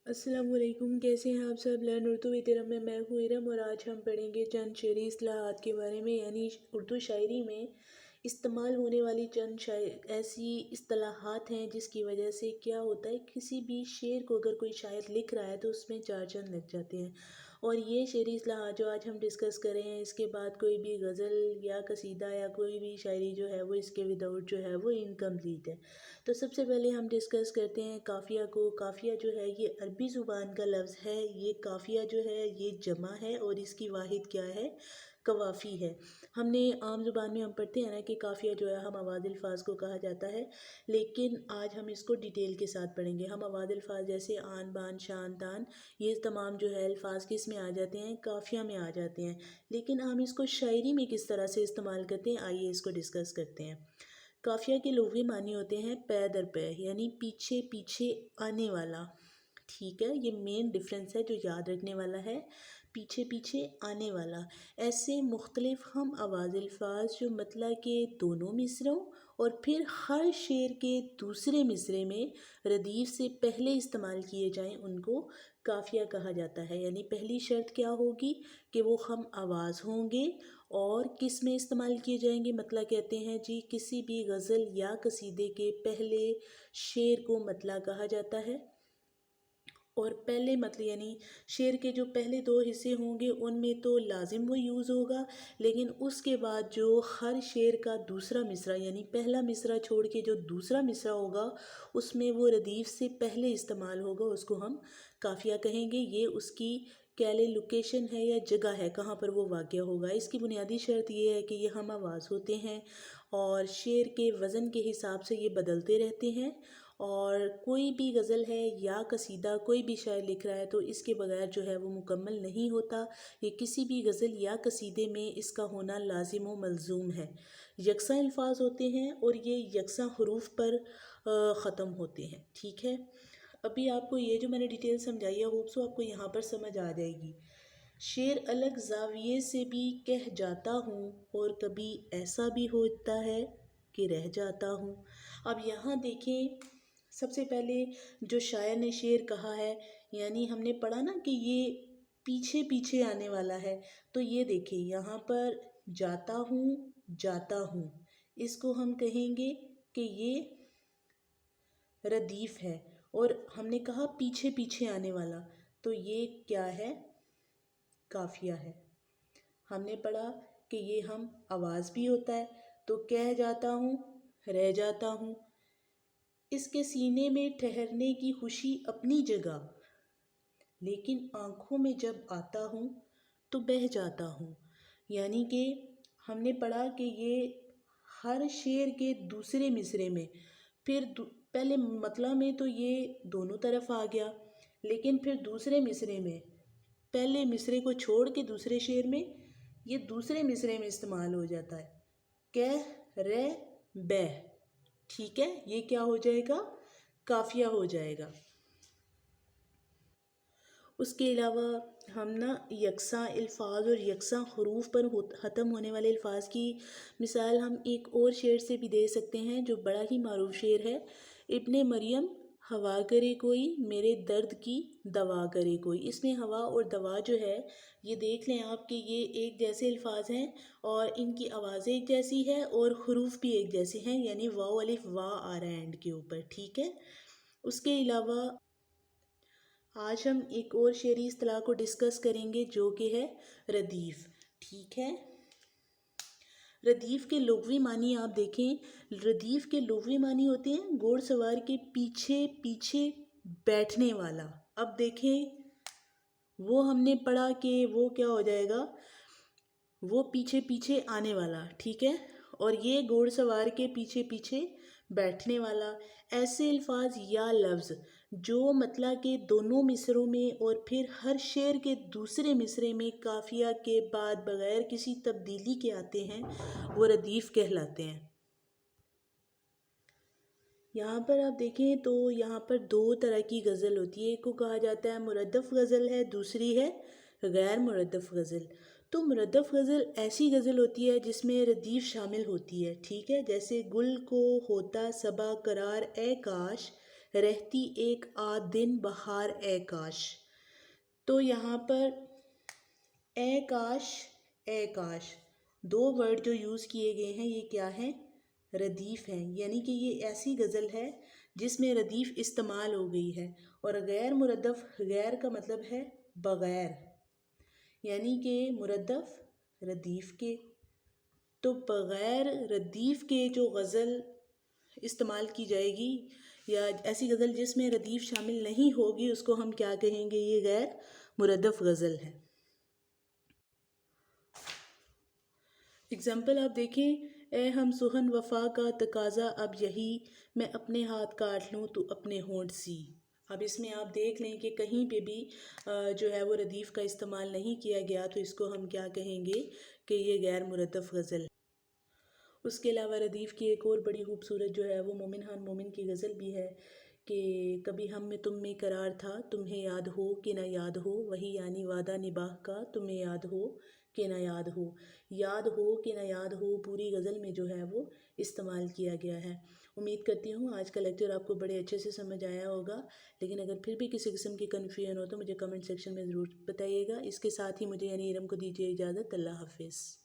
अस्सलाम वालेकुम। कैसे हैं आप सब। लर्न उर्दू विद इरम में मैं हूँ इरम और आज हम पढ़ेंगे चंद शेरी इस्लाहात के बारे में, यानी उर्दू शायरी में इस्तेमाल होने वाली चंद ऐसी इस्तिलाहात हैं जिसकी वजह से क्या होता है, किसी भी शेर को अगर कोई शायर लिख रहा है तो उसमें चार चंद लग जाते हैं। और ये शेरी इस्लाहात जो आज हम डिस्कस कर रहे हैं, इसके बाद कोई भी गज़ल या कसीदा या कोई भी शायरी जो है वो इसके विदाउट जो है वो इनकम्प्लीट है। तो सबसे पहले हम डिस्कस करते हैं काफ़िया को। काफ़िया जो है ये अरबी ज़ुबान का लफ्ज़ है। ये काफ़िया जो है ये जमा है और इसकी वाहिद क्या है, कवाफ़ी है। हमने आम ज़ुबान में हम पढ़ते हैं ना कि काफ़िया जो है हम आवाज़ अल्फाज को कहा जाता है, लेकिन आज हम इसको डिटेल के साथ पढ़ेंगे। हम आवाज़ अल्फाज जैसे आन बान शान तान, ये तमाम जो है अल्फाज किस में आ जाते हैं, काफ़िया में आ जाते हैं। लेकिन हम इसको शायरी में किस तरह से इस्तेमाल करते हैं, आइए इसको डिस्कस करते हैं। काफ़िया के लुग़वी मानी होते हैं पै दर पै, यानी पीछे पीछे आने वाला। ठीक है, ये मेन डिफरेंस है जो याद रखने वाला है, पीछे पीछे आने वाला। ऐसे मुख्तलिफ हम आवाज़ अल्फाज जो मतलब के दोनों मिसरों और फिर हर शेर के दूसरे मिसरे में रदीफ़ से पहले इस्तेमाल किए जाएं, उनको काफ़िया कहा जाता है। यानी पहली शर्त क्या होगी कि वो हम आवाज़ होंगे और किस में इस्तेमाल किए जाएंगे, मतलब कहते हैं जी किसी भी गज़ल या कसीदे के पहले शेर को मतला कहा जाता है। और पहले मतलब यानी शेर के जो पहले दो हिस्से होंगे उनमें तो लाजिम वो यूज़ होगा, लेकिन उसके बाद जो हर शेर का दूसरा मिसरा यानी पहला मिसरा छोड़ के जो दूसरा मिसरा होगा उसमें वो रदीफ़ से पहले इस्तेमाल होगा, उसको हम काफ़िया कहेंगे। ये उसकी कैले लोकेशन है या जगह है, कहाँ पर वो वाक़या होगा। इसकी बुनियादी शर्त ये है कि ये हम आवाज़ होते हैं और शेर के वज़न के हिसाब से ये बदलते रहते हैं। और कोई भी गज़ल है या कसीदा कोई भी शायर लिख रहा है तो इसके बगैर जो है वो मुकम्मल नहीं होता। ये किसी भी गज़ल या कसीदे में इसका होना लाजिम व मलज़ूम है। यकसा अल्फाज होते हैं और ये यकसा हरूफ पर ख़त्म होते हैं। ठीक है, अभी आपको ये जो मैंने डिटेल समझाई है होप सो आपको यहाँ पर समझ आ जाएगी। शेर अलग ज़ाविये से भी कह जाता हूँ और कभी ऐसा भी होता है कि रह जाता हूँ। अब यहाँ देखें, सबसे पहले जो शायर ने शेर कहा है, यानी हमने पढ़ा ना कि ये पीछे पीछे आने वाला है, तो ये देखिए यहाँ पर जाता हूँ, इसको हम कहेंगे कि ये रदीफ़ है। और हमने कहा पीछे पीछे आने वाला, तो ये क्या है, काफ़िया है। हमने पढ़ा कि ये हम आवाज़ भी होता है, तो कह जाता हूँ, रह जाता हूँ। इसके सीने में ठहरने की खुशी अपनी जगह, लेकिन आँखों में जब आता हूँ तो बह जाता हूँ। यानी कि हमने पढ़ा कि ये हर शेर के दूसरे मिसरे में फिर पहले मतलब में तो ये दोनों तरफ आ गया, लेकिन फिर दूसरे मिसरे में पहले मिसरे को छोड़ के दूसरे शेर में ये दूसरे मिसरे में इस्तेमाल हो जाता है, कह रे बह। ठीक है, ये क्या हो जाएगा, काफिया हो जाएगा। उसके अलावा हम ना यकसा अल्फाज और यकसा हरूफ पर ख़त्म होने वाले अल्फाज की मिसाल हम एक और शेर से भी दे सकते हैं जो बड़ा ही मारूफ शेर है। इब्ने मरियम हवा करे कोई, मेरे दर्द की दवा करे कोई। इसमें हवा और दवा जो है ये देख लें आप कि ये एक जैसे अल्फाज हैं और इनकी आवाज़ें एक जैसी है और हरूफ भी एक जैसे हैं, यानी वाव अलिफ वाह आ रहा है एंड के ऊपर। ठीक है, उसके अलावा आज हम एक और शेरी इस्तिलाह को डिस्कस करेंगे जो कि है रदीफ़। ठीक है, रदीफ़ के लुग़वी मानी आप देखें, रदीफ़ के लुग़वी मानी होते हैं घोड़सवार के पीछे पीछे बैठने वाला। अब देखें, वो हमने पढ़ा कि वो क्या हो जाएगा, वो पीछे पीछे आने वाला। ठीक है, और ये घोड़सवार के पीछे पीछे बैठने वाला। ऐसे अल्फाज या लफ्ज़ जो मतलब के दोनों मिसरों में और फिर हर शेर के दूसरे मिसरे में काफिया के बाद बग़ैर किसी तब्दीली के आते हैं, वो रदीफ़ कहलाते हैं। यहाँ पर आप देखें तो यहाँ पर दो तरह की गज़ल होती है, एक को कहा जाता है मुरद्दफ़ गज़ल है, दूसरी है गैर मुरद्दफ़ गज़ल। तो मुरद्दफ़ गज़ल ऐसी गज़ल होती है जिसमें रदीफ़ शामिल होती है। ठीक है, जैसे गुल को होता सबा करार ए काश, رہتی ایک آدھ دن بہار اے کاش. تو یہاں پر اے کاش دو ورڈ جو یوز کیے گئے ہیں یہ کیا ہیں؟ ردیف ہیں. یعنی کہ یہ ایسی غزل ہے جس میں ردیف استعمال ہو گئی ہے. اور غیر مردف، غیر کا مطلب ہے بغیر، یعنی کہ مردف ردیف کے. تو بغیر ردیف کے جو غزل استعمال کی جائے گی یا ایسی غزل جس میں ردیف شامل نہیں ہوگی اس کو ہم کیا کہیں گے؟ یہ غیر مردف غزل ہے. اگزامپل آپ دیکھیں، اے ہم سخن وفا کا تقاضا اب یہی، میں اپنے ہاتھ کاٹ لوں تو اپنے ہونٹ سی. اب اس میں آپ دیکھ لیں کہ کہیں پہ بھی جو ہے وہ ردیف کا استعمال نہیں کیا گیا، تو اس کو ہم کیا کہیں گے کہ یہ غیر مردف غزل ہے. اس کے علاوہ ردیف کی ایک اور بڑی خوبصورت جو ہے وہ مومن خان مومن کی غزل بھی ہے کہ کبھی ہم میں تم میں قرار تھا، تمہیں یاد ہو کہ نہ یاد ہو، وہی یعنی وعدہ نباہ کا، تمہیں یاد ہو کہ نہ یاد ہو. یاد ہو کہ نہ یاد ہو پوری غزل میں جو ہے وہ استعمال کیا گیا ہے. امید کرتی ہوں آج کا لیکچر آپ کو بڑے اچھے سے سمجھ آیا ہوگا، لیکن اگر پھر بھی کسی قسم کی کنفیوژن ہو تو مجھے کمنٹ سیکشن میں ضرور بتائیے گا. اس کے ساتھ ہی مجھے یعنی ارم کو دیجیے اجازت. اللہ حافظ.